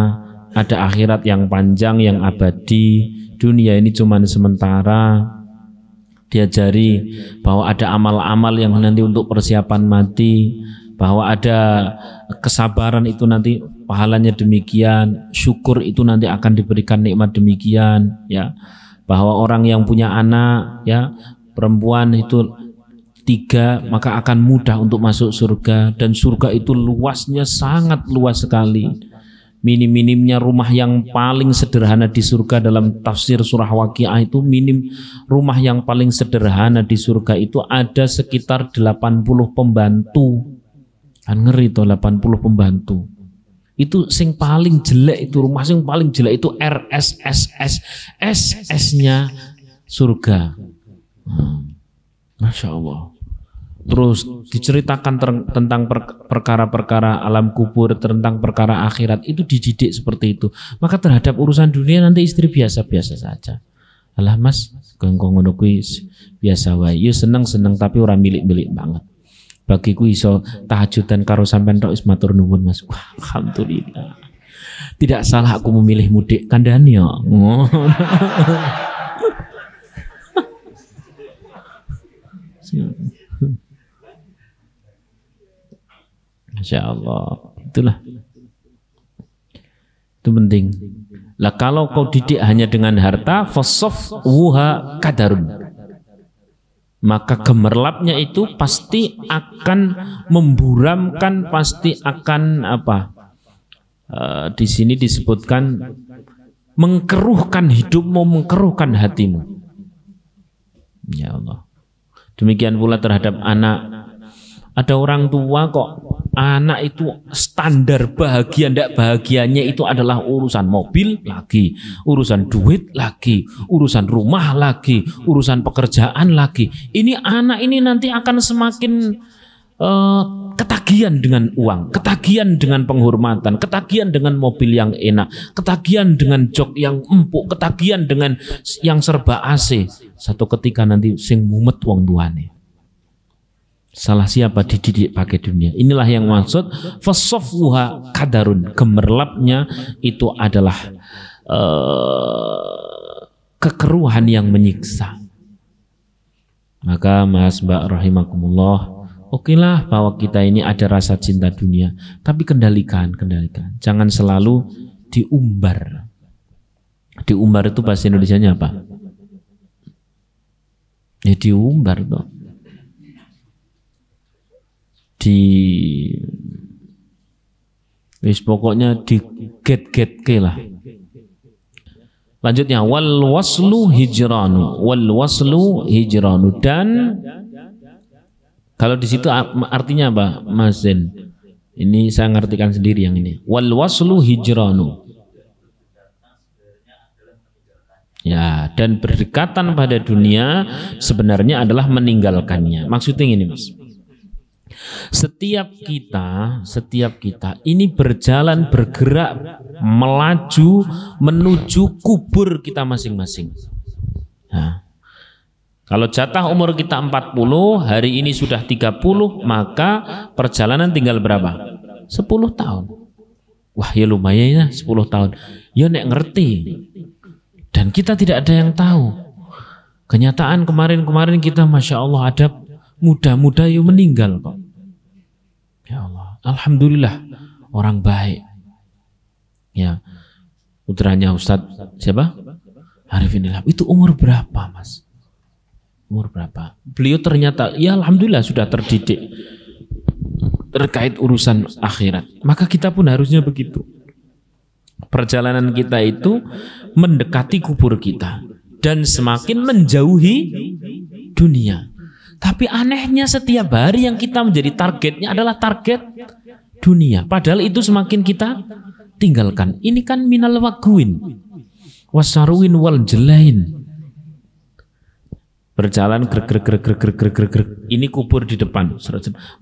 ada akhirat yang panjang, yang abadi. Dunia ini cuma sementara. Diajari bahwa ada amal-amal yang nanti untuk persiapan mati, bahwa ada kesabaran itu nanti pahalanya demikian, syukur itu nanti akan diberikan nikmat demikian, ya. Bahwa orang yang punya anak, ya, perempuan itu 3, maka akan mudah untuk masuk surga, dan surga itu luasnya sangat luas sekali. Minim-minimnya rumah yang paling sederhana di surga, dalam tafsir surah Waqiah itu minim rumah yang paling sederhana di surga itu ada sekitar 80 pembantu. Kan ngeri tuh 80 pembantu. Itu sing paling jelek itu, rumah sing paling jelek itu RSSS, SS-nya surga. Masya Allah. Terus diceritakan tentang perkara-perkara alam kubur, tentang perkara akhirat, itu dididik seperti itu. Maka terhadap urusan dunia nanti istri biasa-biasa saja. Alah Mas, kengko ngono kuwi biasa wae. Ya seneng-seneng tapi ora milik-milik banget. Bagiku iso tahajudan karo sampean tok wis matur nuwun Mas. Wah, alhamdulillah. Tidak salah aku memilih mudik kandhani yo. Masya Allah, itulah, itu penting. Lah kalau kau didik hanya dengan harta, fasof wuha kadarun, maka gemerlapnya itu pasti akan memburamkan, pasti akan apa? Di sini disebutkan mengkeruhkan hidupmu, mengkeruhkan hatimu. Ya Allah. Demikian pula terhadap anak. Ada orang tua kok anak itu standar bahagia ndak bahagianya itu adalah urusan mobil lagi, urusan duit lagi, urusan rumah lagi, urusan pekerjaan lagi. Ini anak ini nanti akan semakin ketagihan dengan uang, ketagihan dengan penghormatan, ketagihan dengan mobil yang enak, ketagihan dengan jok yang empuk, ketagihan dengan yang serba AC. Satu ketika nanti sing mumet wong tuane. Salah siapa dididik pakai dunia. Inilah yang maksud fasaffuha kadarun, gemerlapnya itu adalah kekeruhan yang menyiksa. Maka Mas Mbak rahimakumullah, okelah bahwa kita ini ada rasa cinta dunia, tapi kendalikan. Jangan selalu diumbar. Diumbar itu bahasa Indonesianya apa? Ya diumbar toh. Pokoknya di get ke lah. Lanjutnya wal waslu hijranu, dan kalau di situ artinya apa Mas Zen? Ini saya ngartikan sendiri yang ini. Wal waslu hijranu. Ya, dan berdekatan pada dunia sebenarnya adalah meninggalkannya. Maksudnya ini Mas. Setiap kita ini berjalan, bergerak, melaju menuju kubur kita masing-masing. Nah, kalau jatah umur kita 40, hari ini sudah 30, maka perjalanan tinggal berapa? 10 tahun. Wah ya lumayan ya 10 tahun. Ya nek ngerti. Dan kita tidak ada yang tahu. Kenyataan kemarin kita Masya Allah ada muda-muda yang meninggal kok. Ya Allah, alhamdulillah orang baik. Ya, putranya Ustadz siapa? Arifin Ilham. Itu umur berapa Mas? Umur berapa? Beliau ternyata ya alhamdulillah sudah terdidik terkait urusan akhirat. Maka kita pun harusnya begitu. Perjalanan kita itu mendekati kubur kita. dan semakin menjauhi dunia. Tapi anehnya setiap hari yang kita menjadi targetnya adalah target dunia. Padahal itu semakin kita tinggalkan. Ini kan minal wagwin wasaruin wal jelain. Berjalan grek. Ini kubur di depan.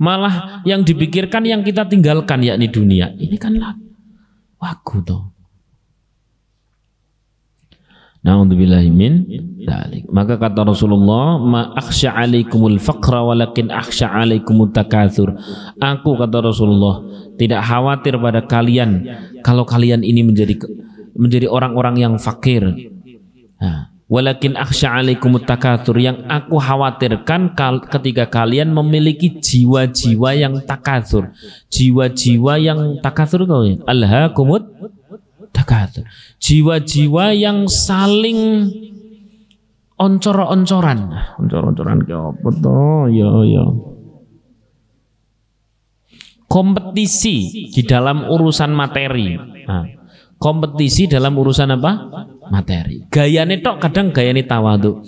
Malah yang dipikirkan yang kita tinggalkan yakni dunia. Ini kan wagu toh. Na'udzubillahi min dzalik. Maka kata Rasulullah, ma akhsha 'alaikumul faqra walakin akhsha 'alaikumut takatsur. Aku kata Rasulullah tidak khawatir pada kalian kalau kalian ini menjadi orang-orang yang fakir. Walakin akhsha 'alaikumut takatsur, yang aku khawatirkan ketika kalian memiliki jiwa-jiwa yang takatsur. Jiwa-jiwa yang takatsur itu ya, alhaakumut takatsur. Jiwa-jiwa yang saling oncor-oncoran. Oncor-oncoran ke apa toh? Ya. Kompetisi di dalam urusan materi. Kompetisi dalam urusan apa? Materi. Gayane tok kadang gayane tawadhu.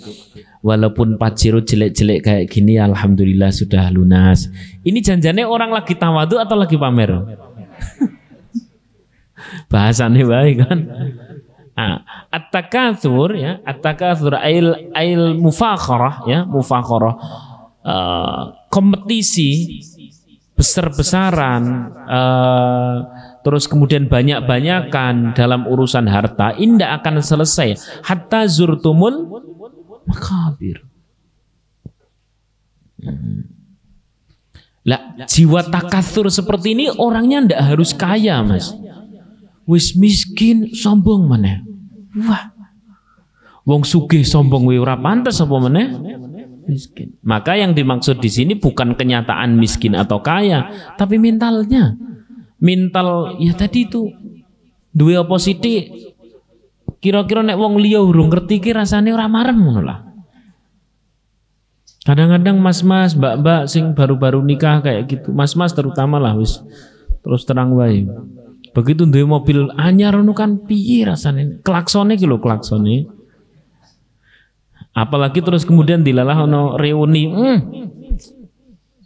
Walaupun pajero jelek-jelek kayak gini, alhamdulillah sudah lunas. Ini janjane orang lagi tawadhu atau lagi pamer? Bahasane baik kan? At-takatsur ya, at-takatsur ail mufakharah ya, mufakharah. Kompetisi besar-besaran, terus kemudian banyak-banyakan dalam urusan harta, ini tidak akan selesai hatta zurtumul makabir. Lah, jiwa takatsur seperti ini orangnya tidak harus kaya, Mas. Wis miskin sombong maneh. Wah. Wong sugih sombong wae ora pantes apa maneh? Miskin. Maka yang dimaksud di sini bukan kenyataan miskin atau kaya, tapi mentalnya. Mental ya tadi itu duwe apa sithik. Kira-kira nek wong liya urung ngerti ki rasane ora marem ngono lah. Kadang-kadang mas-mas, mbak-mbak sing baru-baru nikah kayak gitu, mas-mas terutama lah wis terus terang wae. Begitu duwe mobil anyar ngono kan piye rasane? Klaksone ki lho klaksone. Apalagi terus kemudian dilalah ono reuni.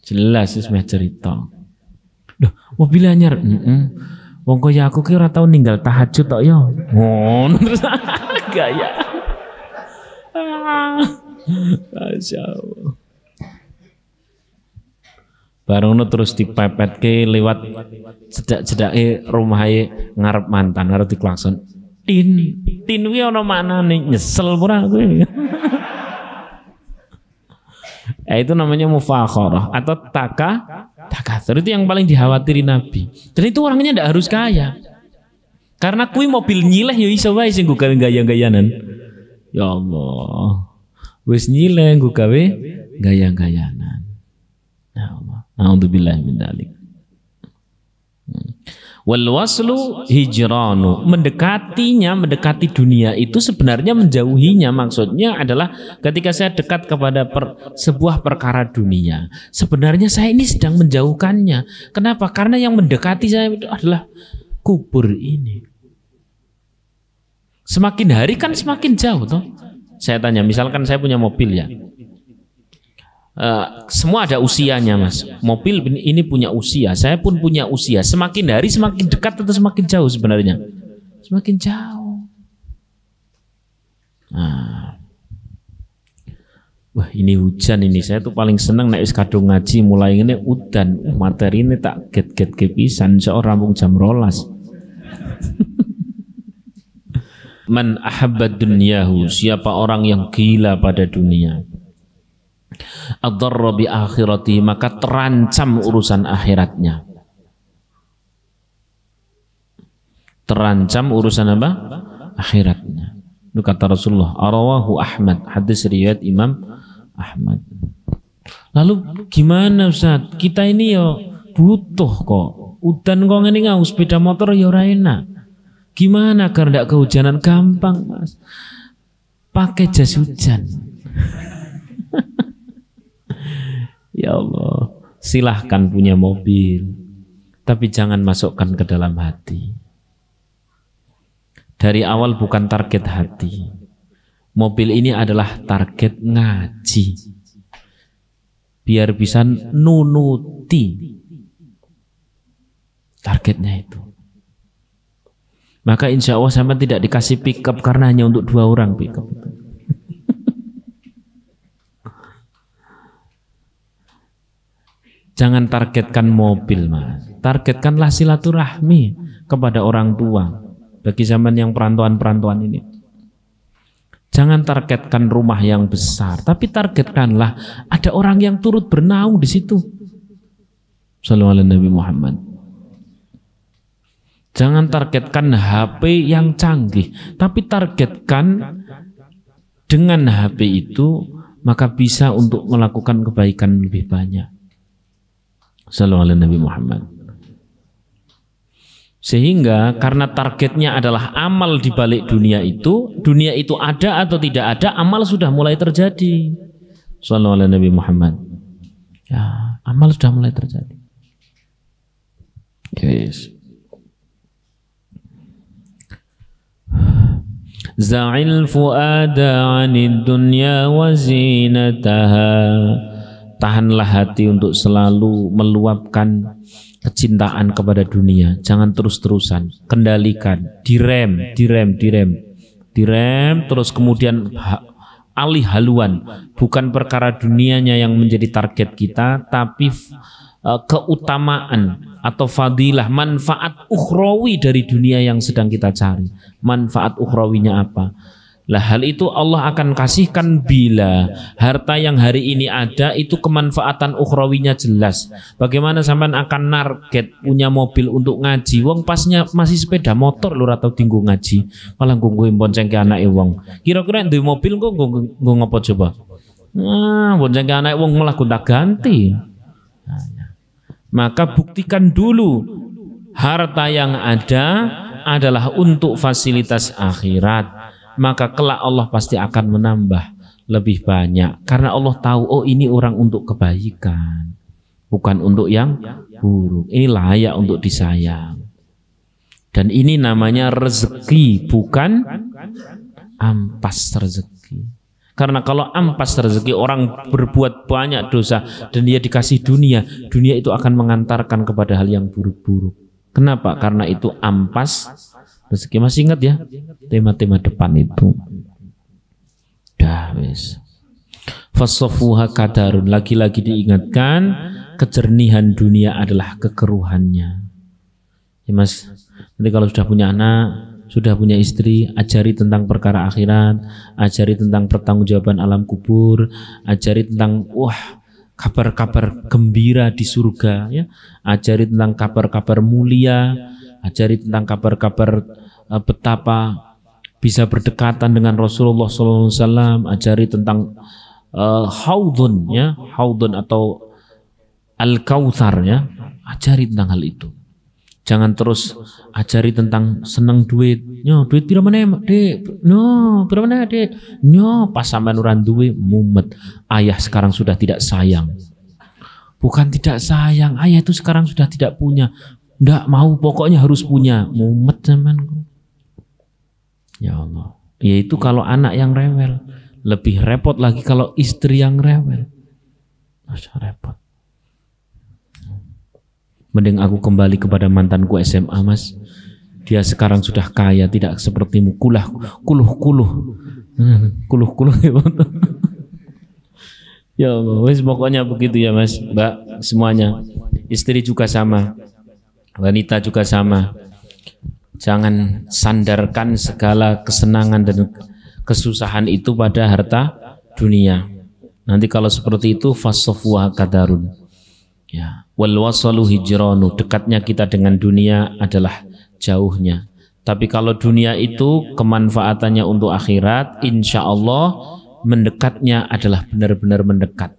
Jelas wis meh cerita. Duh, mobil anyar. Wong kaya aku ki ora tau ninggal tahajud tok ya. Ngono terus gaya. Masyaallah. Barang terus dipepetke lewat cedak-cedake rumahe ngarep mantan harus diklakson. Tin kuwi ana maknane nyesel ora kowe. Itu namanya mufakharah atau takatsur. Itu yang paling dikhawatiri Nabi. Dan itu orangnya ndak harus kaya. Karena kuwi mobil nyileh ya iso wae sing gawe gaya-gayanan. Ya Allah. Wis nyileh nggo gawe gaya-gayanan. Ya Allah. A'udzubillahi min dzalik. Wal waslu hijranu, mendekati dunia itu sebenarnya menjauhinya. Maksudnya adalah ketika saya dekat kepada sebuah perkara dunia, sebenarnya saya ini sedang menjauhkannya. Kenapa? Karena yang mendekati saya itu adalah kubur ini. Semakin hari kan semakin jauh toh. Saya tanya, misalkan saya punya mobil ya. Semua ada usianya, Mas. Mobil ini punya usia, saya pun punya usia. Semakin hari semakin dekat atau semakin jauh sebenarnya? Semakin jauh. Wah, ini hujan ini. Saya tuh paling seneng nek wis kadung ngaji mulai ngene udan. Materi ini tak get pisan seorang rampung jam 12. Man ahabba dunyahu, siapa orang yang gila pada dunia, adarra bi akhirati, maka terancam urusan akhiratnya. Terancam urusan apa? Akhiratnya. Itu kata Rasulullah. Rawahu Ahmad, hadis riwayat Imam Ahmad. Lalu gimana Ustaz? Kita ini ya butuh kok. Udan kok ngene ngau sepeda motor ya ora enak. Gimana agar tidak kehujanan? Gampang, Mas. Pakai jas hujan. Ya Allah, silahkan punya mobil, tapi jangan masukkan ke dalam hati. Dari awal bukan target hati. Mobil ini adalah target ngaji, biar bisa nunuti targetnya itu. Maka insya Allah sampai tidak dikasih pickup karena hanya untuk 2 orang pickup. Jangan targetkan mobil, Mas. Targetkanlah silaturahmi kepada orang tua. Bagi zaman yang perantauan-perantauan ini, jangan targetkan rumah yang besar, tapi targetkanlah ada orang yang turut bernaung di situ. Shallallahu alaihi Nabi Muhammad. Jangan targetkan HP yang canggih, tapi targetkan dengan HP itu maka bisa untuk melakukan kebaikan lebih banyak. Shallallahu alaihi Nabi Muhammad. Sehingga karena targetnya adalah amal di balik dunia itu ada atau tidak ada, amal sudah mulai terjadi. Shallallahu alaihi Nabi Muhammad. Ya, amal sudah mulai terjadi. Yes. Za'il fu'ada 'anid dunya wa zinataha. Tahanlah hati untuk selalu meluapkan kecintaan kepada dunia. Jangan terus-terusan. Kendalikan, direm, terus kemudian alih haluan. Bukan perkara dunianya yang menjadi target kita, tapi keutamaan atau fadilah, manfaat ukhrawi dari dunia yang sedang kita cari. Manfaat ukhrawinya apa? Lah hal itu Allah akan kasihkan bila harta yang hari ini ada itu kemanfaatan ukhrawinya jelas. Bagaimana sampean akan target punya mobil untuk ngaji, wong pasnya masih sepeda motor lur atau tinggu ngaji, malah nggo boncengke anake wong. Kira-kira duwe mobil nggo ngopo coba? Nah, boncengke anake wong malah gonta-ganti. Maka buktikan dulu harta yang ada adalah untuk fasilitas akhirat. Maka kelak Allah pasti akan menambah lebih banyak. Karena Allah tahu, oh ini orang untuk kebaikan, bukan untuk yang buruk. Ini layak untuk disayang. Dan ini namanya rezeki, bukan ampas rezeki. Karena kalau ampas rezeki, orang berbuat banyak dosa dan dia dikasih dunia, dunia itu akan mengantarkan kepada hal yang buruk-buruk. Kenapa? Karena itu ampas rezeki. Masih ingat ya tema-tema depan itu? Dah wis. Fasafuha kadarun, lagi-lagi diingatkan kejernihan dunia adalah kekeruhannya. Ya Mas, nanti kalau sudah punya anak, sudah punya istri, ajari tentang perkara akhirat, ajari tentang pertanggungjawaban alam kubur, ajari tentang kabar-kabar gembira di surga, ya. Ajari tentang kabar-kabar mulia, ajari tentang kabar-kabar betapa bisa berdekatan dengan Rasulullah SAW, ajari tentang haudun, ya, haudun atau al-kautsar, ya, ajari tentang hal itu. Jangan terus ajari tentang senang duit. Nyo, duit pira meneh, Dek? No, pira meneh, Dek? Nyo, pas sampean ora duwe mumet. Ayah sekarang sudah tidak sayang. Bukan tidak sayang, ayah itu sekarang sudah tidak punya. Ndak mau, pokoknya harus punya. Mumet sampean. Ya Allah. Yaitu kalau anak yang rewel. Lebih repot lagi kalau istri yang rewel. Masya repot. Mending aku kembali kepada mantanku SMA, Mas. Dia sekarang sudah kaya, tidak sepertimu kuluh. Ya Allah, wes pokoknya begitu ya Mas, Mbak, semuanya. Istri juga sama, wanita juga sama. Jangan sandarkan segala kesenangan dan kesusahan itu pada harta dunia. Nanti kalau seperti itu fasafuha kadarun. Ya, wal wasalu hijranu, dekatnya kita dengan dunia adalah jauhnya. Tapi kalau dunia itu kemanfaatannya untuk akhirat, insya Allah mendekatnya adalah benar-benar mendekat.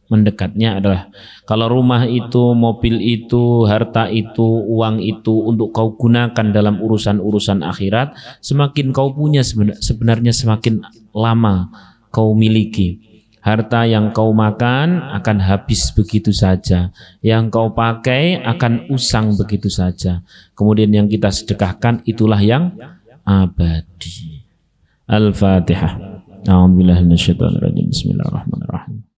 Mendekatnya adalah kalau rumah itu, mobil itu, harta itu, uang itu untuk kau gunakan dalam urusan-urusan akhirat, semakin kau punya sebenarnya semakin lama kau miliki. Harta yang kau makan akan habis begitu saja. Yang kau pakai akan usang begitu saja. Kemudian yang kita sedekahkan itulah yang abadi. Al-Fatihah. A'udzubillahi minasyaitonirrajim. Bismillahirrahmanirrahim.